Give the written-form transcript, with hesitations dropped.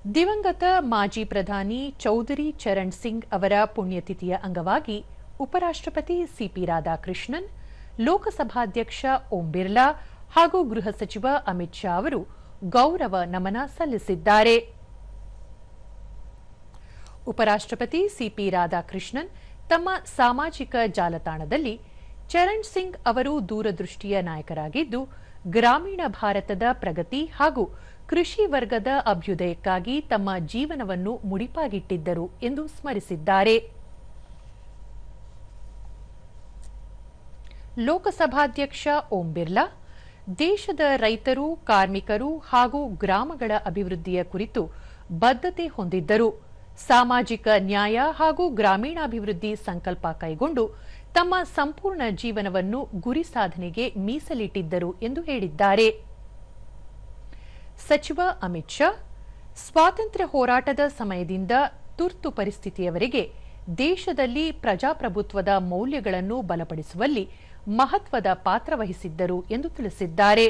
ದಿವಂಗತ ಮಾಜಿ ಪ್ರಧಾನಿ ಚೌಧರಿ ಚರಣ್ ಸಿಂಗ್ ಅವರ ಪುಣ್ಯತಿಥಿಯ ಅಂಗವಾಗಿ ಉಪರಾಷ್ಟ್ರಪತಿ ಸಿಪಿ ರಾಧಾಕೃಷ್ಣನ್, ಲೋಕಸಭಾಧ್ಯಕ್ಷ ಓಂ ಬಿರ್ಲಾ ಹಾಗೂ ಗೃಹ ಸಚಿವ ಅಮಿತ್ ಶಾ ಅವರು ಗೌರವ ನಮನ ಸಲ್ಲಿಸಿದ್ದಾರೆ. ಉಪರಾಷ್ಟ್ರಪತಿ ಸಿಪಿ ರಾಧಾಕೃಷ್ಣನ್ ತಮ್ಮ ಸಾಮಾಜಿಕ ಜಾಲತಾಣದಲ್ಲಿ ಚರಣ್ ಸಿಂಗ್ ಅವರು ದೂರದೃಷ್ಟಿಯ ನಾಯಕರಾಗಿದ್ದು, ಗ್ರಾಮೀಣ ಭಾರತದ ಪ್ರಗತಿ ಹಾಗೂ ಕೃಷಿ ವರ್ಗದ ಅಭ್ಯುದಯಕ್ಕಾಗಿ ತಮ್ಮ ಜೀವನವನ್ನು ಮುಡಿಪಾಗಿಟ್ಟಿದ್ದರು ಎಂದು ಸ್ಮರಿಸಿದ್ದಾರೆ. ಲೋಕಸಭಾಧ್ಯಕ್ಷ ಓಂ ಬಿರ್ಲಾ, ದೇಶದ ರೈತರು, ಕಾರ್ಮಿಕರು ಹಾಗೂ ಗ್ರಾಮಗಳ ಅಭಿವೃದ್ಧಿಯ ಕುರಿತು ಬದ್ಧತೆ ಹೊಂದಿದ್ದರು. ಸಾಮಾಜಿಕ ನ್ಯಾಯ ಹಾಗೂ ಗ್ರಾಮೀಣಾಭಿವೃದ್ಧಿ ಸಂಕಲ್ಪ ಕೈಗೊಂಡು ತಮ್ಮ ಸಂಪೂರ್ಣ ಜೀವನವನ್ನು ಗುರಿ ಸಾಧನೆಗೆ ಮೀಸಲಿಟ್ಟಿದ್ದರು ಎಂದು ಹೇಳಿದ್ದಾರೆ. ಸಚಿವ ಅಮಿತ್ ಶಾ, ಸ್ವಾತಂತ್ರ್ಯ ಹೋರಾಟದ ಸಮಯದಿಂದ ತುರ್ತು ಪರಿಸ್ಥಿತಿಯವರೆಗೆ ದೇಶದಲ್ಲಿ ಪ್ರಜಾಪ್ರಭುತ್ವದ ಮೌಲ್ಯಗಳನ್ನು ಬಲಪಡಿಸುವಲ್ಲಿ ಮಹತ್ವದ ಪಾತ್ರ ವಹಿಸಿದ್ದರು ಎಂದು ತಿಳಿಸಿದ್ದಾರೆ.